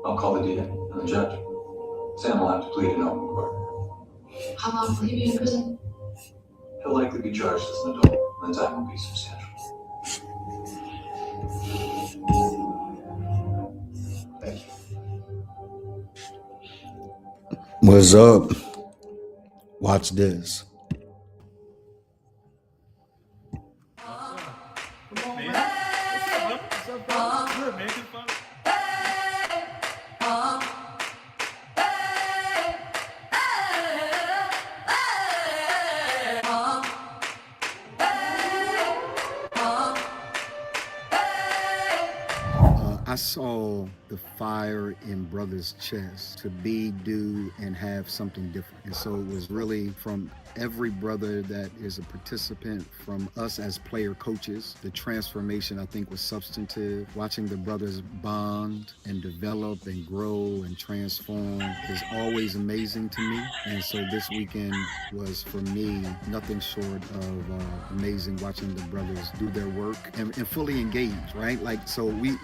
I'll call the DA and the judge. Sam will have to plead in open court. How long will he be in prison? He'll likely be charged as an adult, and the time will be substantial. Thank you. What's up? Watch this. I saw the fire in brother's chest to be, do, and have something different. And so it was really from every brother that is a participant, from us as player coaches. The transformation, I think, was substantive. Watching the brothers bond and develop and grow and transform is always amazing to me. And so this weekend was, for me, nothing short of amazing, watching the brothers do their work and fully engaged, right? Like, so we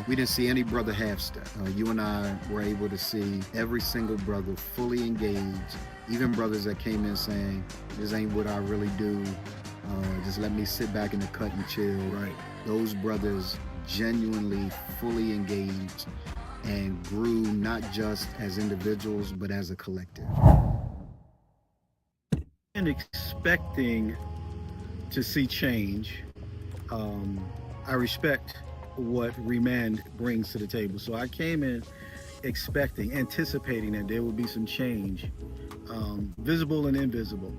didn't see any brother half step. You and I were able to see every single brother fully engaged, even brothers that came in saying, this ain't what I really do. Just let me sit back in the cut and chill. Right. Those brothers genuinely fully engaged and grew not just as individuals, but as a collective. And expecting to see change, I respect what Remand brings to the table. So I came in anticipating that there would be some change, visible and invisible,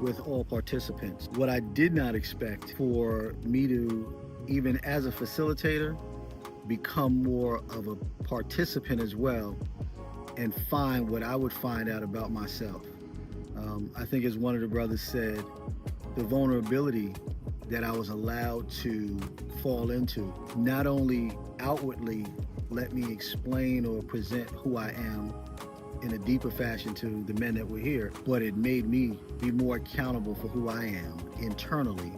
with all participants. What I did not expect for me to, even as a facilitator, become more of a participant as well and find what I would find out about myself. I think, as one of the brothers said, the vulnerability that I was allowed to fall into not only outwardly let me explain or present who I am in a deeper fashion to the men that were here, but it made me be more accountable for who I am internally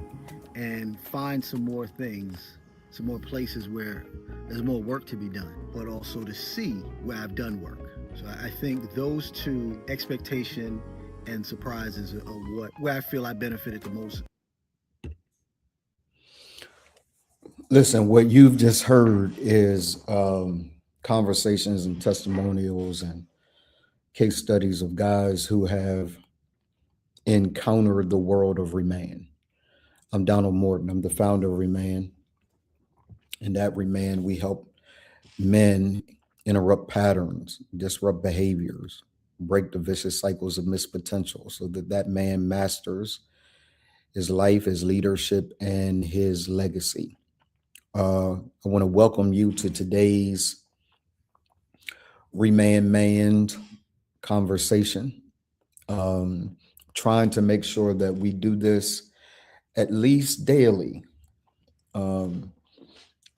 and find some more things, some more places where there's more work to be done, but also to see where I've done work. So I think those two, expectation and surprises, are where I feel I benefited the most. Listen, what you've just heard is conversations and testimonials and case studies of guys who have encountered the world of Remand. I'm Donald Morton. I'm the founder of Remand. And at Remand, we help men interrupt patterns, disrupt behaviors, break the vicious cycles of missed potential so that man masters his life, his leadership, and his legacy. I want to welcome you to today's Remand conversation. Trying to make sure that we do this at least daily,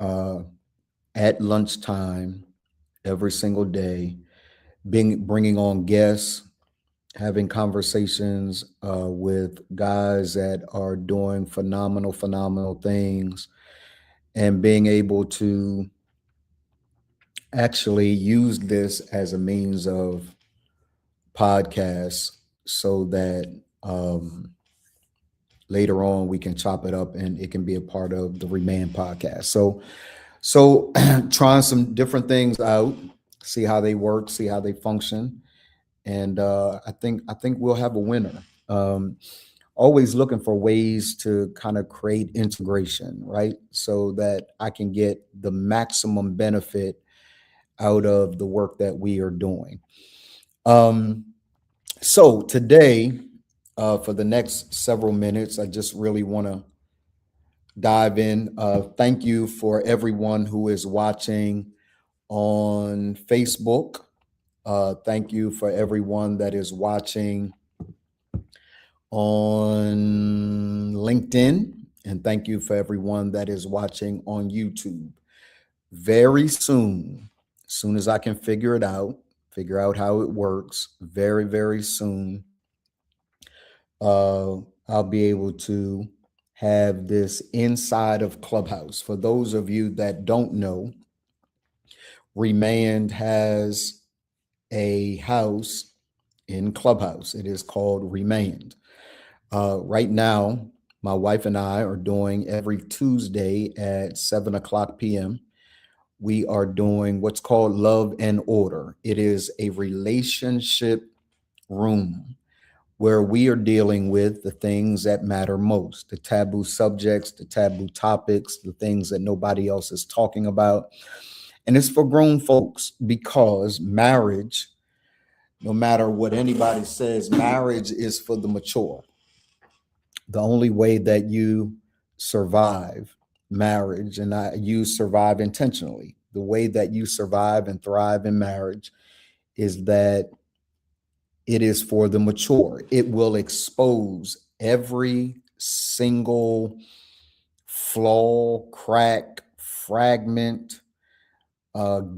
at lunchtime, every single day, bringing on guests, having conversations with guys that are doing phenomenal things, and being able to actually use this as a means of podcasts so that later on we can chop it up and it can be a part of the Remand podcast. So trying some different things out, see how they work, see how they function. And I think we'll have a winner. Always looking for ways to kind of create integration, right? So that I can get the maximum benefit out of the work that we are doing. So today, for the next several minutes, I just really want to dive in. Thank you for everyone who is watching on Facebook. Thank you for everyone that is watching on LinkedIn, and thank you for everyone that is watching on YouTube. Very soon, as soon as I can figure out how it works, very soon, I'll be able to have this inside of Clubhouse. For those of you that don't know, Remand has a house in Clubhouse. It is called Remand. Right now, my wife and I are doing every Tuesday at 7 o'clock p.m. We are doing what's called Love and Order. It is a relationship room where we are dealing with the things that matter most, the taboo subjects, the taboo topics, the things that nobody else is talking about. And it's for grown folks because marriage, no matter what anybody says, marriage is for the mature. The only way that you survive marriage, and you survive intentionally, the way that you survive and thrive in marriage is that it is for the mature. It will expose every single flaw, crack, fragment,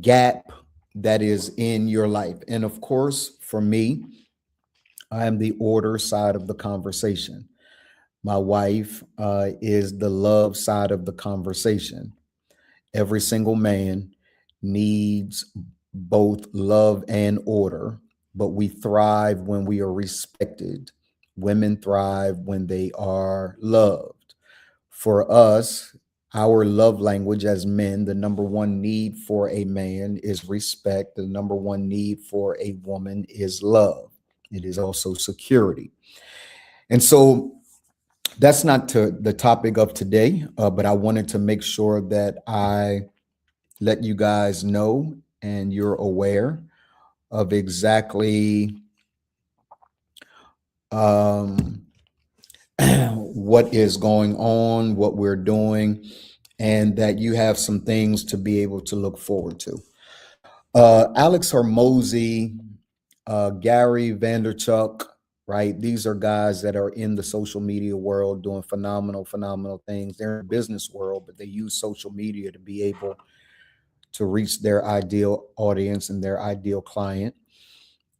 gap that is in your life. And of course, for me, I am the order side of the conversation. My wife is the love side of the conversation. Every single man needs both love and order, but we thrive when we are respected. Women thrive when they are loved. For us, our love language as men, the number one need for a man is respect. The number one need for a woman is love. It is also security. And so that's not the topic of today, but I wanted to make sure that I let you guys know and you're aware of exactly what is going on, what we're doing, and that you have some things to be able to look forward to. Alex Hormozy, Gary Vaynerchuk, right? These are guys that are in the social media world doing phenomenal things. They're in the business world, but they use social media to be able to reach their ideal audience and their ideal client.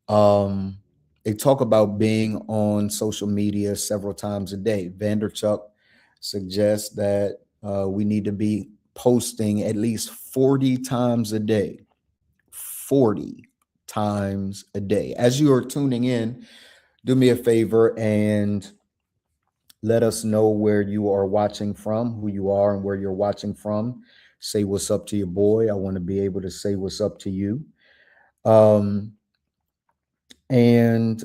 They talk about being on social media several times a day. Vaynerchuk suggests that we need to be posting at least 40 times a day. 40 times a day. As you are tuning in, do me a favor and let us know where you are watching from, who you are and where you're watching from. Say what's up to your boy. I want to be able to say what's up to you. It's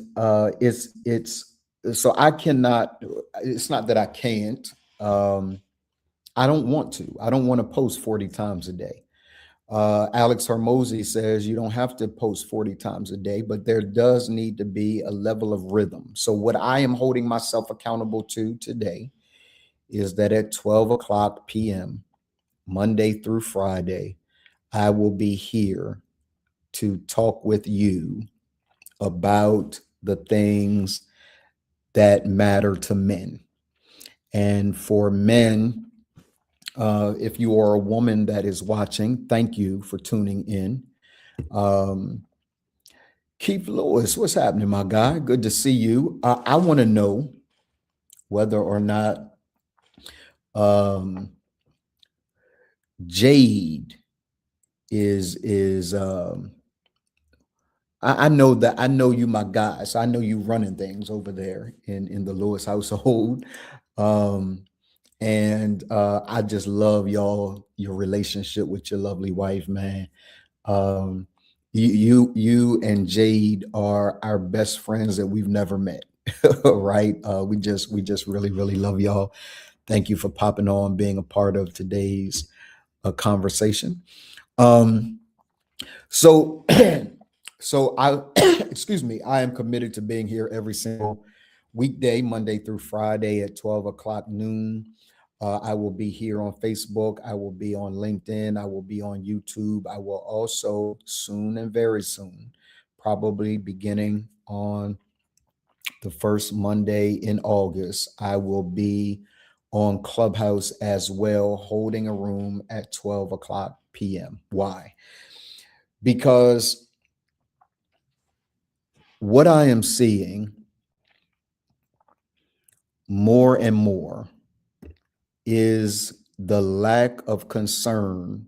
so I cannot, it's not that I can't. I don't want to post 40 times a day. Alex Hormozy says you don't have to post 40 times a day, but there does need to be a level of rhythm. So what I am holding myself accountable to today is that at 12 o'clock p.m., Monday through Friday, I will be here to talk with you about the things that matter to men. And for men, if you are a woman that is watching, thank you for tuning in. Keith Lewis, what's happening, my guy? Good to see you. I want to know whether or not Jade is I know you, my guy. So I know you running things over there in the Lewis household. And I just love your relationship with your lovely wife, man. You and Jade are our best friends that we've never met, right? We just really love y'all. Thank you for popping on, being a part of today's conversation. So I, excuse me, I am committed to being here every single weekday, Monday through Friday at 12 o'clock noon. I will be here on Facebook. I will be on LinkedIn. I will be on YouTube. I will also soon and very soon, probably beginning on the first Monday in August, I will be on Clubhouse as well, holding a room at 12 o'clock p.m. Why? Because what I am seeing more and more is the lack of concern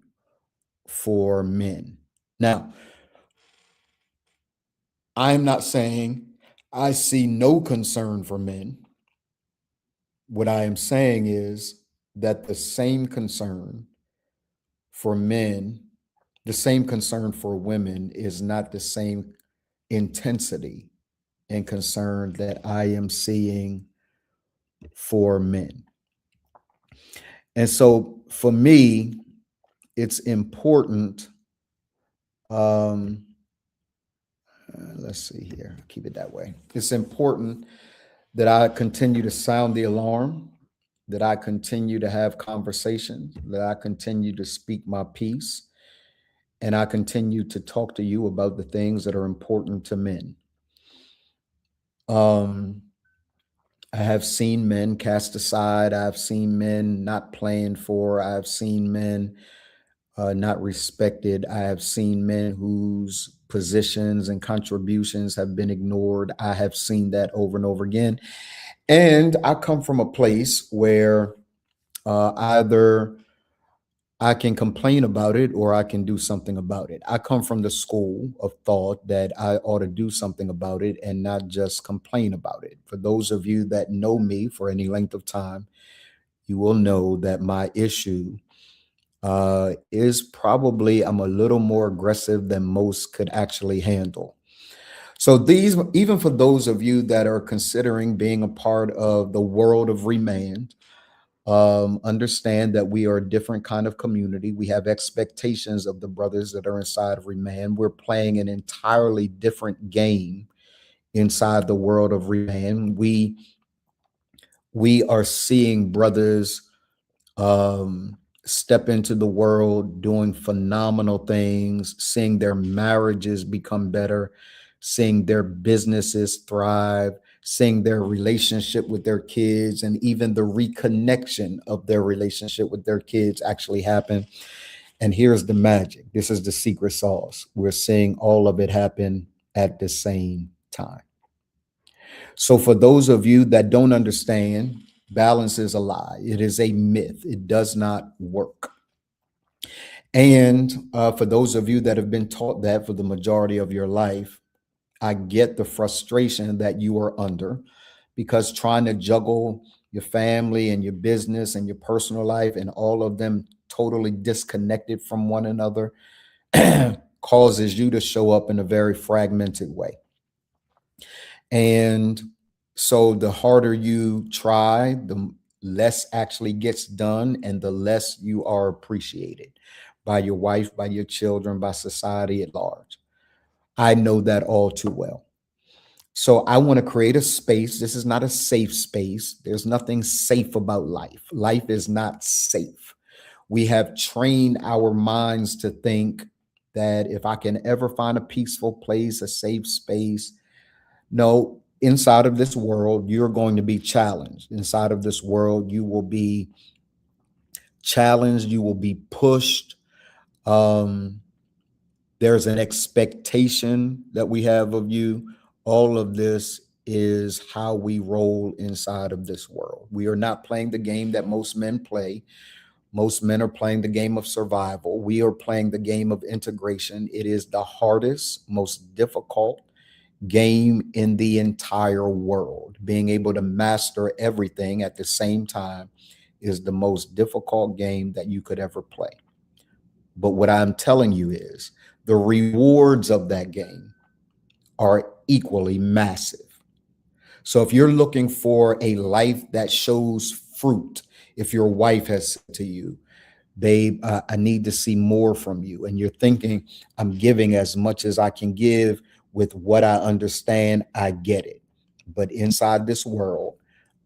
for men. Now, I'm not saying I see no concern for men. What I am saying is that the same concern for men, the same concern for women is not the same intensity and concern that I am seeing for men. And so for me, it's important. Let's see here, keep it that way. It's important that I continue to sound the alarm, that I continue to have conversations, that I continue to speak my piece, and I continue to talk to you about the things that are important to men. I have seen men cast aside. I've seen men not planned for. I've seen men not respected. I have seen men whose positions and contributions have been ignored. I have seen that over and over again. And I come from a place where either I can complain about it or I can do something about it. I come from the school of thought that I ought to do something about it and not just complain about it. For those of you that know me for any length of time, you will know that my issue is probably I'm a little more aggressive than most could actually handle. So these, even for those of you that are considering being a part of the world of Remand, understand that we are a different kind of community. We have expectations of the brothers that are inside of Remand. We're playing an entirely different game inside the world of Remand. We are seeing brothers step into the world doing phenomenal things, seeing their marriages become better, seeing their businesses thrive, seeing their relationship with their kids, and even the reconnection of their relationship with their kids actually happen. And here's the magic. This is the secret sauce. We're seeing all of it happen at the same time. So for those of you that don't understand, balance is a lie. It is a myth. It does not work. And for those of you that have been taught that for the majority of your life, I get the frustration that you are under, because trying to juggle your family and your business and your personal life and all of them totally disconnected from one another causes you to show up in a very fragmented way. And so the harder you try, the less actually gets done and the less you are appreciated by your wife, by your children, by society at large. I know that all too well. So I want to create a space. This is not a safe space. There's nothing safe about life. Life is not safe. We have trained our minds to think that if I can ever find a peaceful place, a safe space, no, inside of this world, you're going to be challenged. Inside of this world, you will be challenged. You will be pushed. There's an expectation that we have of you. All of this is how we roll inside of this world. We are not playing the game that most men play. Most men are playing the game of survival. We are playing the game of integration. It is the hardest, most difficult game in the entire world. Being able to master everything at the same time is the most difficult game that you could ever play. But what I'm telling you is the rewards of that game are equally massive. So if you're looking for a life that shows fruit, if your wife has said to you, babe, I need to see more from you, and you're thinking, I'm giving as much as I can give with what I understand, I get it. But inside this world,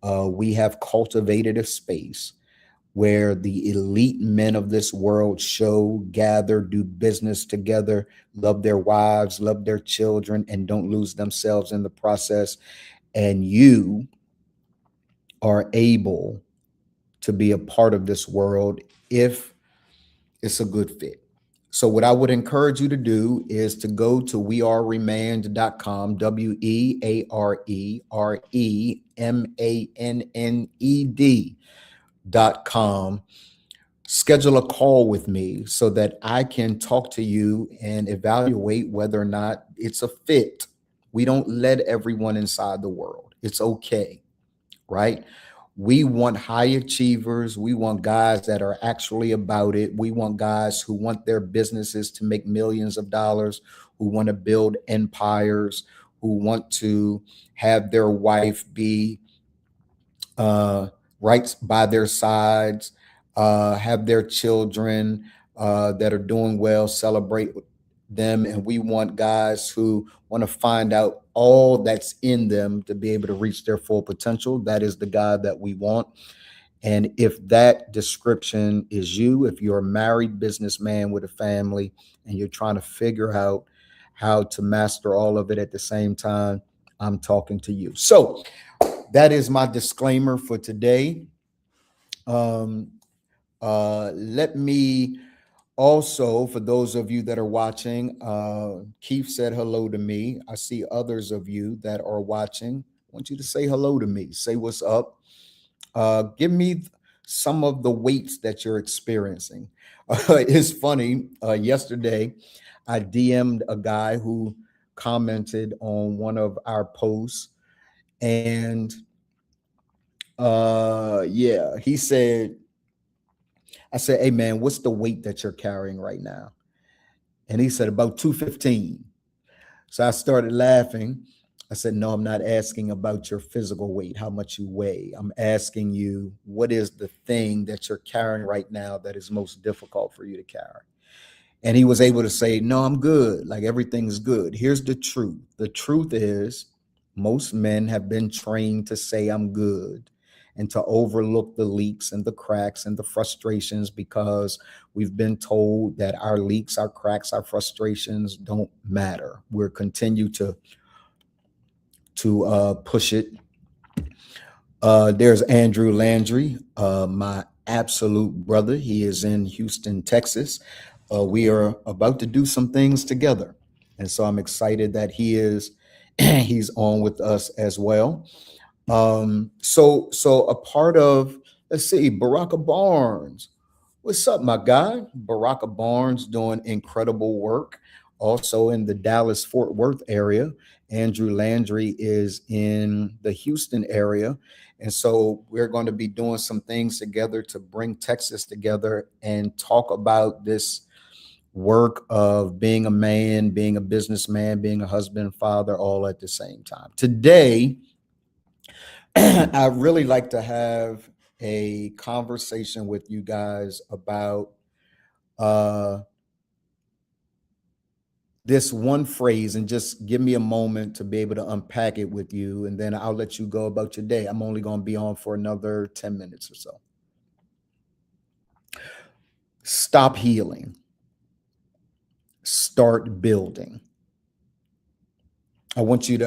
we have cultivated a space where the elite men of this world show, gather, do business together, love their wives, love their children, and don't lose themselves in the process. And you are able to be a part of this world if it's a good fit. So what I would encourage you to do is to go to weareremanned.com, WEAREREMANNED.com, schedule a call with me so that I can talk to you and evaluate whether or not it's a fit. We don't let everyone inside the world. It's okay, right? We want high achievers. We want guys that are actually about it. We want guys who want their businesses to make millions of dollars, who want to build empires, who want to have their wife be right by their sides, have their children that are doing well, celebrate them. And we want guys who want to find out all that's in them to be able to reach their full potential. That is the guy that we want. And if that description is you, if you're a married businessman with a family and you're trying to figure out how to master all of it at the same time, I'm talking to you. So that is my disclaimer for today. Let me also, for those of you that are watching, Keith said hello to me. I see others of you that are watching. I want you to say hello to me. Say what's up. Give me some of the weights that you're experiencing. It's funny. Yesterday, I DM'd a guy who commented on one of our posts, and yeah, he said, I said, hey man, what's the weight that you're carrying right now? And he said about 215. So I started laughing. I said, no, I'm not asking about your physical weight, how much you weigh. I'm asking you, what is the thing that you're carrying right now that is most difficult for you to carry? And he was able to say, no, I'm good. Like everything's good. Here's the truth. The truth is most men have been trained to say I'm good and to overlook the leaks and the cracks and the frustrations, because we've been told that our leaks, our cracks, our frustrations don't matter. We're continue to push it. There's Andrew Landry, my absolute brother. He is in Houston, Texas. We are about to do some things together. And so I'm excited that he's on with us as well. So a part of, let's see, Baraka Barnes. What's up, my guy? Baraka Barnes doing incredible work. Also in the Dallas-Fort Worth area. Andrew Landry is in the Houston area. And so we're going to be doing some things together to bring Texas together and talk about this work of being a man, being a businessman, being a husband, father, all at the same time. Today, I really like to have a conversation with you guys about this one phrase, and just give me a moment to be able to unpack it with you, and then I'll let you go about your day. I'm only going to be on for another 10 minutes or so. Stop healing. Start building. I want you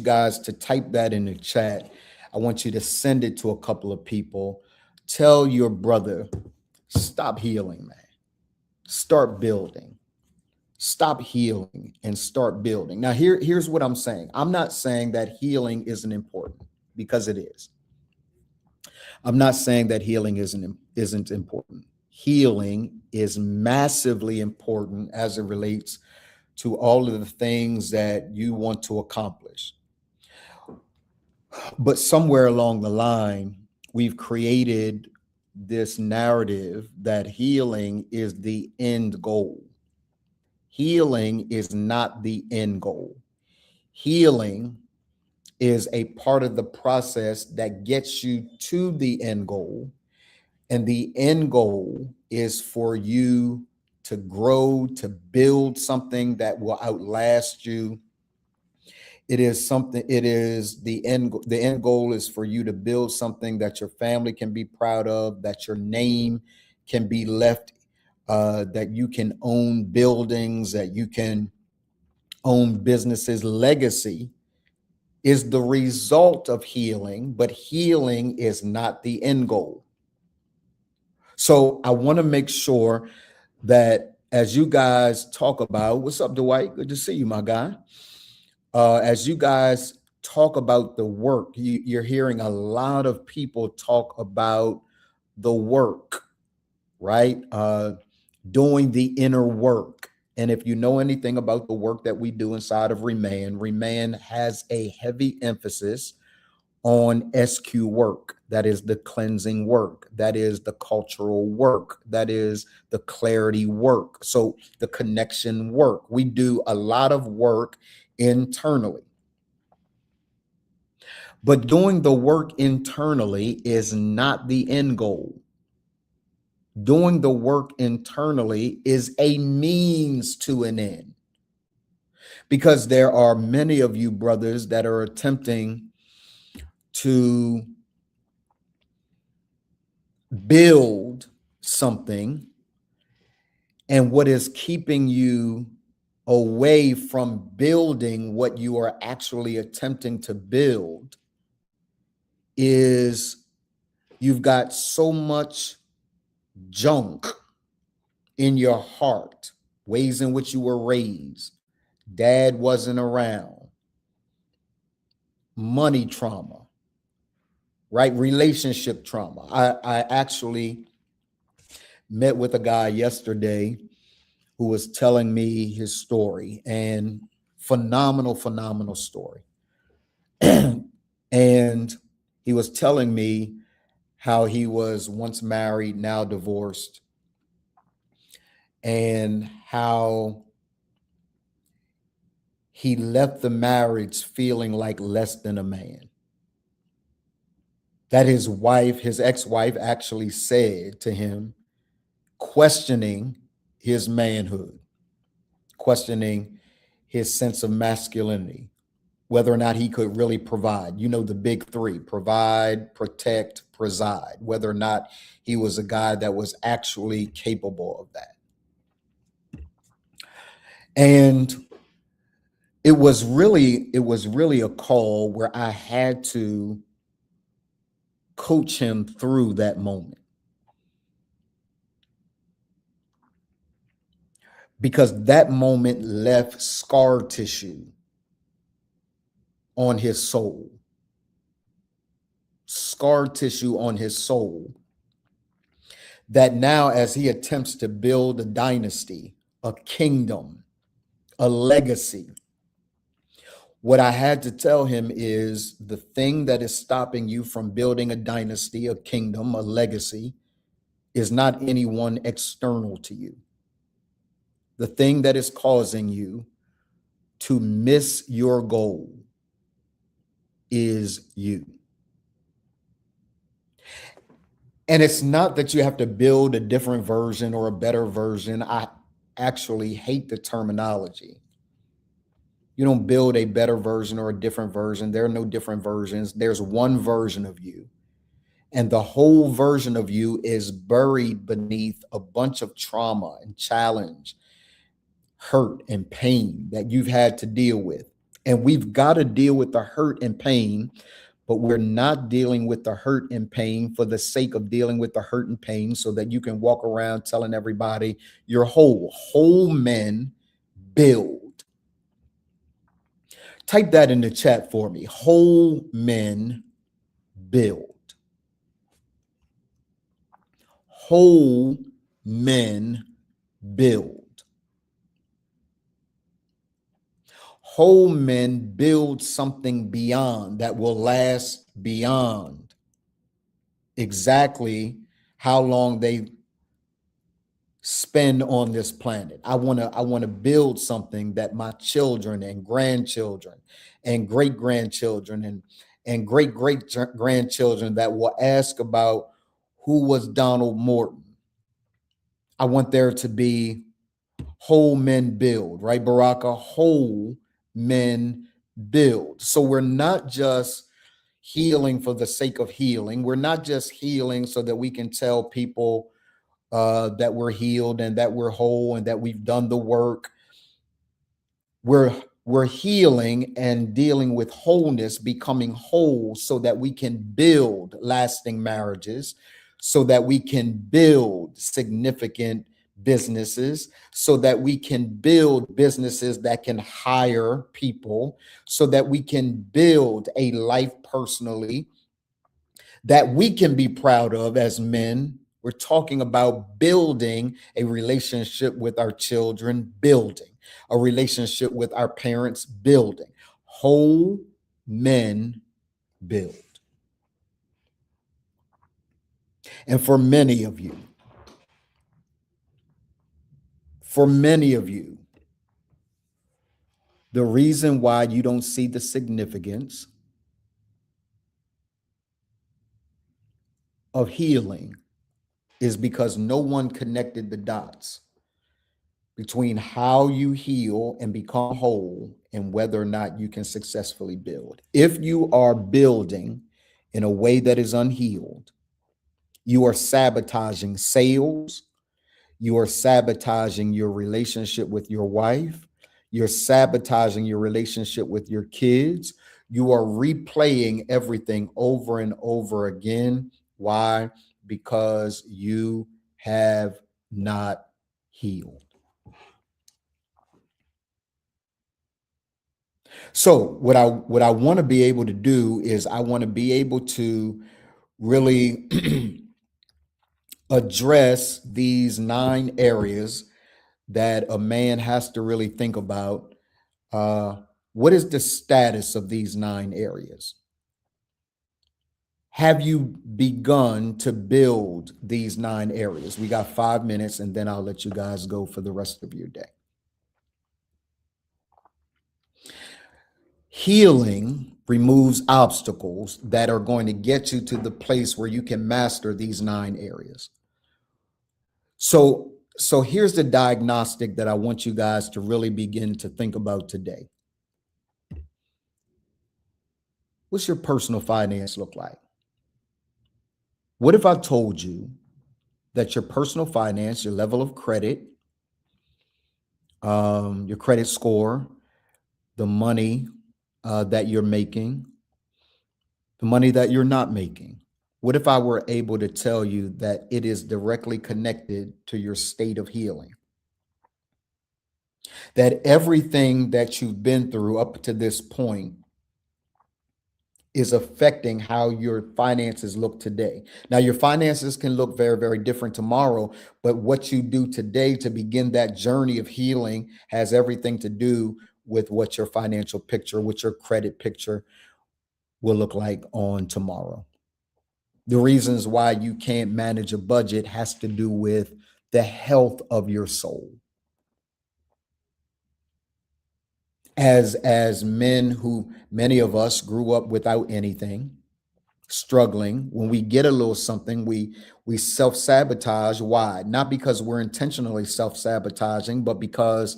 guys to type that in the chat. I want you to send it to a couple of people. Tell your brother, stop healing, man. Start building. Stop healing and start building. Now, here's what I'm saying. I'm not saying that healing isn't important, because it is. I'm not saying that healing isn't important. Healing is massively important as it relates to all of the things that you want to accomplish. But somewhere along the line, we've created this narrative that healing is the end goal. Healing is not the end goal. Healing is a part of the process that gets you to the end goal. And the end goal is for you to grow, to build something that will outlast you. The end goal is for you to build something that your family can be proud of, that your name can be left, that you can own buildings, that you can own businesses. Legacy is the result of healing, but healing is not the end goal. So I want to make sure that as you guys talk about, what's up, Dwight? Good to see you, my guy. As you guys talk about the work, you're hearing a lot of people talk about the work, right? Doing the inner work. And if you know anything about the work that we do inside of Remand has a heavy emphasis on SQ work. That is the cleansing work. That is the cultural work. That is the clarity work. So the connection work. We do a lot of work internally. But doing the work internally is not the end goal. Doing the work internally is a means to an end. Because there are many of you brothers that are attempting to build something, and what is keeping you away from building what you are actually attempting to build is you've got so much junk in your heart, ways in which you were raised, dad wasn't around, money trauma, right? Relationship trauma. I actually met with a guy yesterday who was telling me his story, and phenomenal story. And he was telling me how he was once married, now divorced, and how he left the marriage feeling like less than a man. That his wife, his ex-wife, actually said to him, questioning his manhood, questioning his sense of masculinity, whether or not he could really provide. You know, the big three: provide, protect, preside, whether or not he was a guy that was actually capable of that. And it was really a call where I had to coach him through that moment. Because that moment left scar tissue on his soul. Scar tissue on his soul. That now, as he attempts to build a dynasty, a kingdom, a legacy, what I had to tell him is the thing that is stopping you from building a dynasty, a kingdom, a legacy, is not anyone external to you. The thing that is causing you to miss your goal is you. And it's not that you have to build a different version or a better version. I actually hate the terminology. You don't build a better version or a different version. There are no different versions. There's one version of you. And the whole version of you is buried beneath a bunch of trauma and challenge, hurt and pain that you've had to deal with. And we've got to deal with the hurt and pain, but we're not dealing with the hurt and pain for the sake of dealing with the hurt and pain so that you can walk around telling everybody you're whole. Whole men build. Type that in the chat for me. Whole men build. Whole men build. Whole men build something beyond that will last beyond exactly how long they spend on this planet. I want to build something that my children and grandchildren and great grandchildren and great great grandchildren that will ask about who was Donald Morton. I want there to be whole men build, right, Baraka? Whole men build. So we're not just healing for the sake of healing. We're not just healing so that we can tell people that we're healed and that we're whole and that we've done the work. We're healing and dealing with wholeness, becoming whole so that we can build lasting marriages, so that we can build significant businesses, so that we can build businesses that can hire people, so that we can build a life personally that we can be proud of as men We're talking about building a relationship with our children, building a relationship with our parents, building. Whole men build. And for many of you, the reason why you don't see the significance of healing is because no one connected the dots between how you heal and become whole and whether or not you can successfully build. If you are building in a way that is unhealed, you are sabotaging sales, you are sabotaging your relationship with your wife, you're sabotaging your relationship with your kids, you are replaying everything over and over again. Why? Because you have not healed. So what I want to be able to do is I want to be able to really address these 9 areas that a man has to really think about. What is the status of these 9 areas? Have you begun to build these 9 areas? We got 5 minutes and then I'll let you guys go for the rest of your day. Healing removes obstacles that are going to get you to the place where you can master these 9 areas. So here's the diagnostic that I want you guys to really begin to think about today. What's your personal finance look like? What if I told you that your personal finance, your level of credit, your credit score, the money that you're making, the money that you're not making, what if I were able to tell you that it is directly connected to your state of healing? That everything that you've been through up to this point is affecting how your finances look today. Now, your finances can look very, very different tomorrow, but what you do today to begin that journey of healing has everything to do with what your financial picture, what your credit picture will look like on tomorrow. The reasons why you can't manage a budget has to do with the health of your soul. As men who, many of us grew up without anything, struggling, when we get a little something, we self-sabotage. Why? Not because we're intentionally self-sabotaging, but because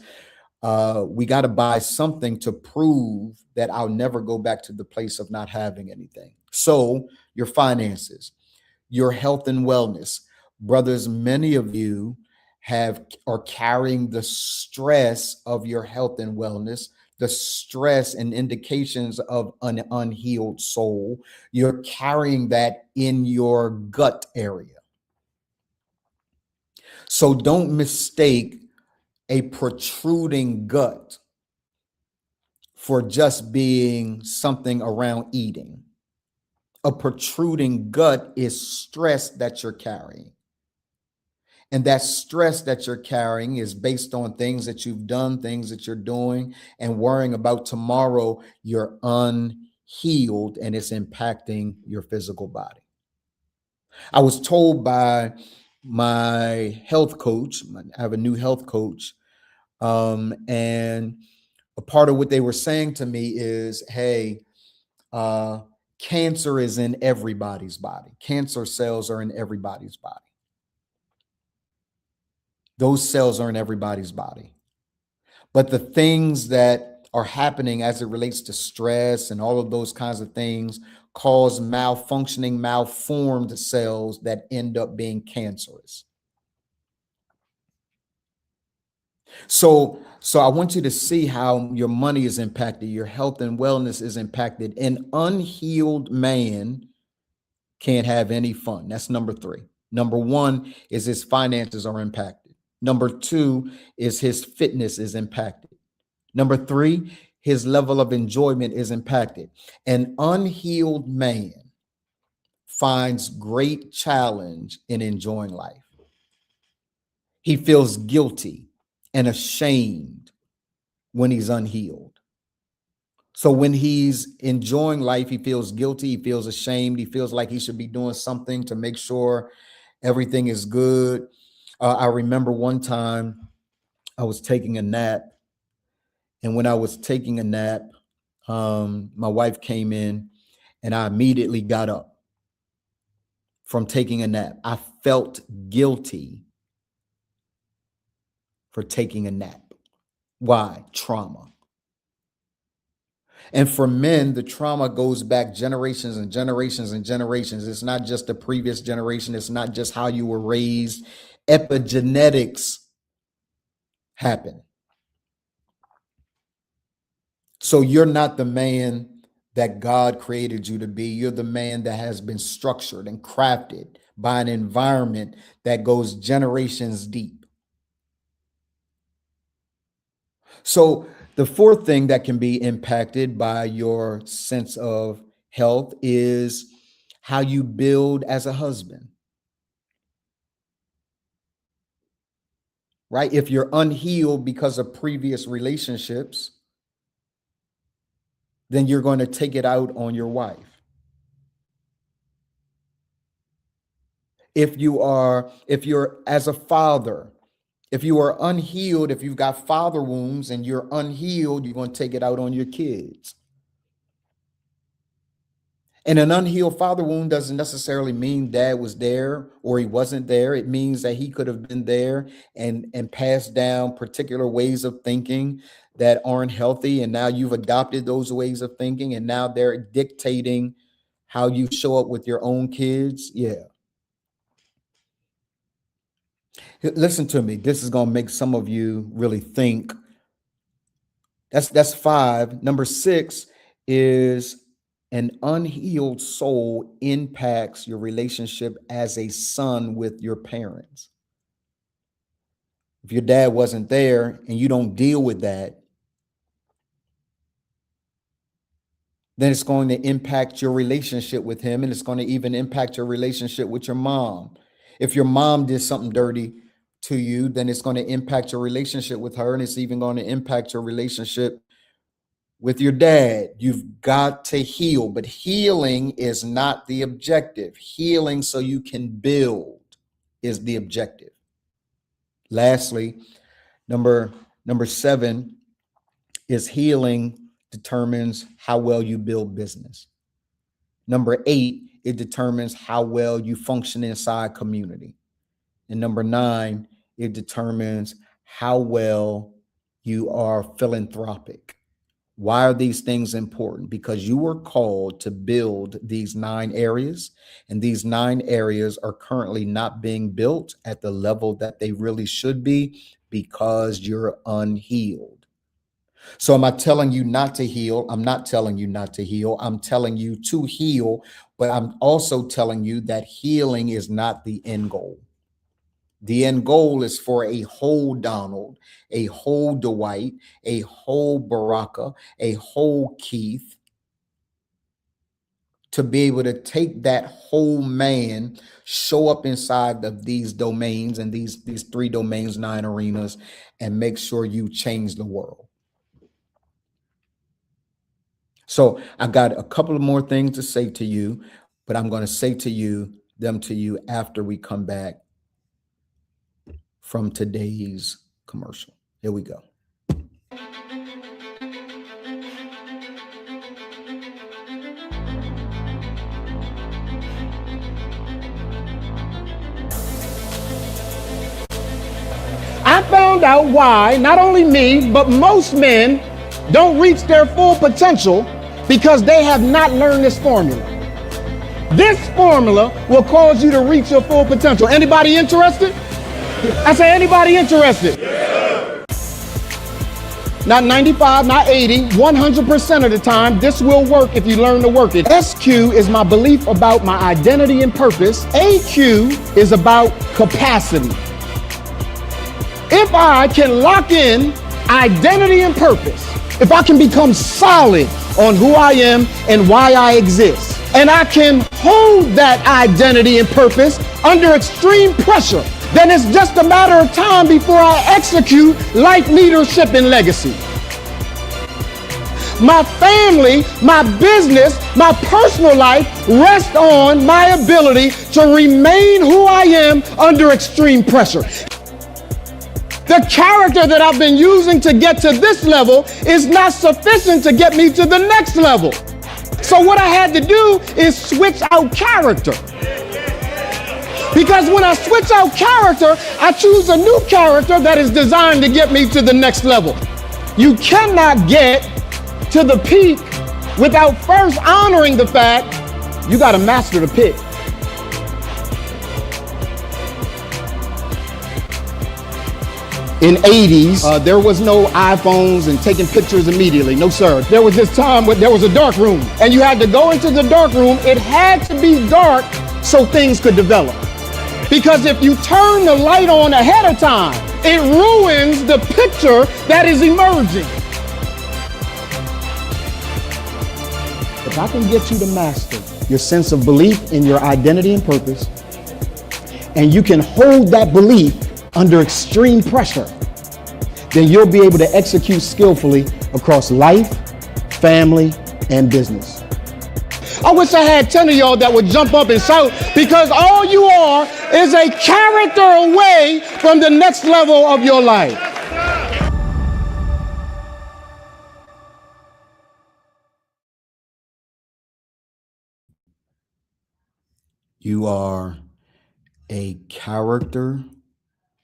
we got to buy something to prove that I'll never go back to the place of not having anything. So your finances, your health and wellness, brothers, many of you are carrying the stress of your health and wellness, the stress and indications of an unhealed soul. You're carrying that in your gut area. So don't mistake a protruding gut for just being something around eating. A protruding gut is stress that you're carrying. And that stress that you're carrying is based on things that you've done, things that you're doing, and worrying about tomorrow. You're unhealed and it's impacting your physical body. I was told by my health coach, I have a new health coach, and a part of what they were saying to me is, hey, cancer is in everybody's body. Cancer cells are in everybody's body. Those cells are in everybody's body. But the things that are happening as it relates to stress and all of those kinds of things cause malfunctioning, malformed cells that end up being cancerous. So I want you to see how your money is impacted, your health and wellness is impacted. An unhealed man can't have any fun. That's number 3. Number 1 is his finances are impacted. Number 2 is his fitness is impacted. Number 3, his level of enjoyment is impacted. An unhealed man finds great challenge in enjoying life. He feels guilty and ashamed when he's unhealed. So when he's enjoying life, he feels guilty, he feels ashamed, he feels like he should be doing something to make sure everything is good. I remember one time I was taking a nap, and when I was taking a nap, my wife came in and I immediately got up from taking a nap. I felt guilty for taking a nap. Why? Trauma. And for men, the trauma goes back generations and generations and generations. It's not just the previous generation. It's not just how you were raised. Epigenetics happen. So you're not the man that God created you to be. You're the man that has been structured and crafted by an environment that goes generations deep. So the fourth thing that can be impacted by your sense of health is how you build as a husband. Right? If you're unhealed because of previous relationships, then you're going to take it out on your wife. If you're as a father, if you are unhealed, if you've got father wounds and you're unhealed, you're going to take it out on your kids. And an unhealed father wound doesn't necessarily mean dad was there or he wasn't there. It means that he could have been there and passed down particular ways of thinking that aren't healthy. And now you've adopted those ways of thinking, and now they're dictating how you show up with your own kids. Yeah. Listen to me. This is going to make some of you really think. That's 5. Number 6 is an unhealed soul impacts your relationship as a son with your parents. If your dad wasn't there and you don't deal with that, then it's going to impact your relationship with him, and it's going to even impact your relationship with your mom. If your mom did something dirty to you, then it's going to impact your relationship with her, and it's even going to impact your relationship with your dad. You've got to heal, but healing is not the objective. Healing so you can build is the objective. Lastly, number 7 is healing determines how well you build business. Number 8, it determines how well you function inside community. And number 9, it determines how well you are philanthropic. Why are these things important? Because you were called to build these 9 areas, and these 9 areas are currently not being built at the level that they really should be because you're unhealed. So am I telling you not to heal? I'm not telling you not to heal. I'm telling you to heal, but I'm also telling you that healing is not the end goal. The end goal is for a whole Donald, a whole Dwight, a whole Baraka, a whole Keith to be able to take that whole man, show up inside of these domains and these 3 domains, 9 arenas, and make sure you change the world. So I got a couple of more things to say to you, but I'm going to say them to you after we come back from today's commercial. Here we go. I found out why not only me, but most men don't reach their full potential because they have not learned this formula. This formula will cause you to reach your full potential. Anybody interested? I say, anybody interested? Yeah. Not 95, not 80, 100% of the time, this will work if you learn to work it. SQ is my belief about my identity and purpose. AQ is about capacity. If I can lock in identity and purpose, if I can become solid on who I am and why I exist, and I can hold that identity and purpose under extreme pressure, then it's just a matter of time before I execute life, leadership, and legacy. My family, my business, my personal life rest on my ability to remain who I am under extreme pressure. The character that I've been using to get to this level is not sufficient to get me to the next level. So what I had to do is switch out character. Because when I switch out character, I choose a new character that is designed to get me to the next level. You cannot get to the peak without first honoring the fact you got to master the pit. In 80s, there was no iPhones and taking pictures immediately. No, sir. There was this time where there was a dark room and you had to go into the dark room. It had to be dark so things could develop. Because if you turn the light on ahead of time, it ruins the picture that is emerging. If I can get you to master your sense of belief in your identity and purpose, and you can hold that belief under extreme pressure, then you'll be able to execute skillfully across life, family, and business. I wish I had 10 of y'all that would jump up and shout, because all you are is a character away from the next level of your life. You are a character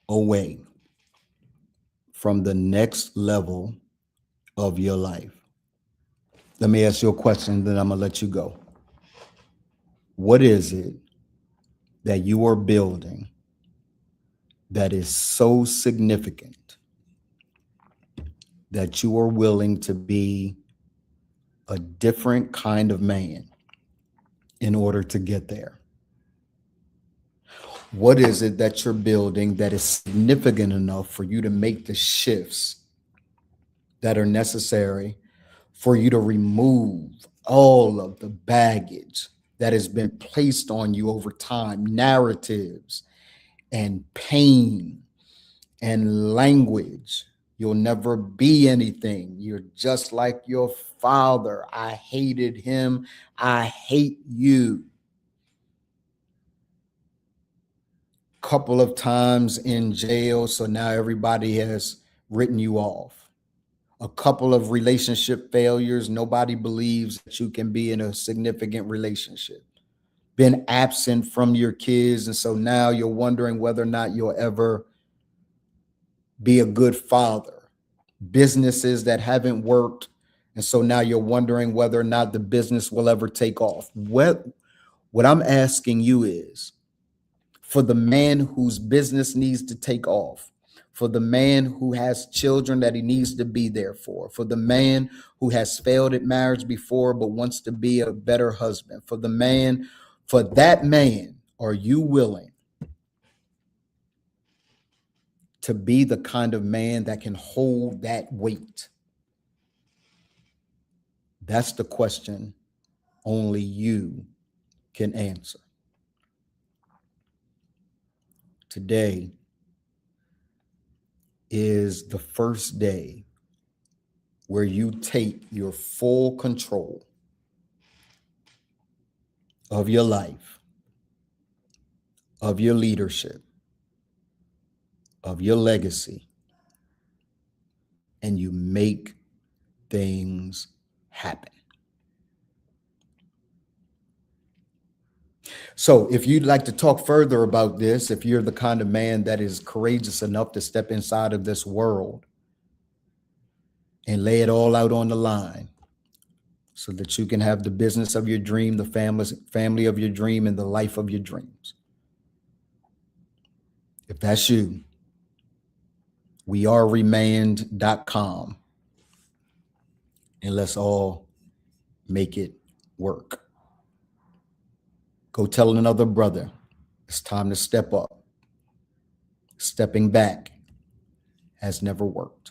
away from the next level of your life. Let me ask you a question, then I'm gonna let you go. What is it that you are building that is so significant that you are willing to be a different kind of man in order to get there? What is it that you're building that is significant enough for you to make the shifts that are necessary for you to remove all of the baggage that has been placed on you over time, narratives and pain and language? You'll never be anything. You're just like your father. I hated him. I hate you. Couple of times in jail, so now everybody has written you off. A couple of relationship failures, nobody believes that you can be in a significant relationship. Been absent from your kids, and so now you're wondering whether or not you'll ever be a good father. Businesses that haven't worked, and so now you're wondering whether or not the business will ever take off. What I'm asking you is, for the man whose business needs to take off, for the man who has children that he needs to be there for the man who has failed at marriage before but wants to be a better husband, for that man, are you willing to be the kind of man that can hold that weight? That's the question only you can answer. Today is the first day where you take your full control of your life, of your leadership, of your legacy, and you make things happen. So if you'd like to talk further about this, if you're the kind of man that is courageous enough to step inside of this world and lay it all out on the line so that you can have the business of your dream, the family of your dream, and the life of your dreams. If that's you, weareremand.com, and let's all make it work. Go tell another brother it's time to step up. Stepping back has never worked.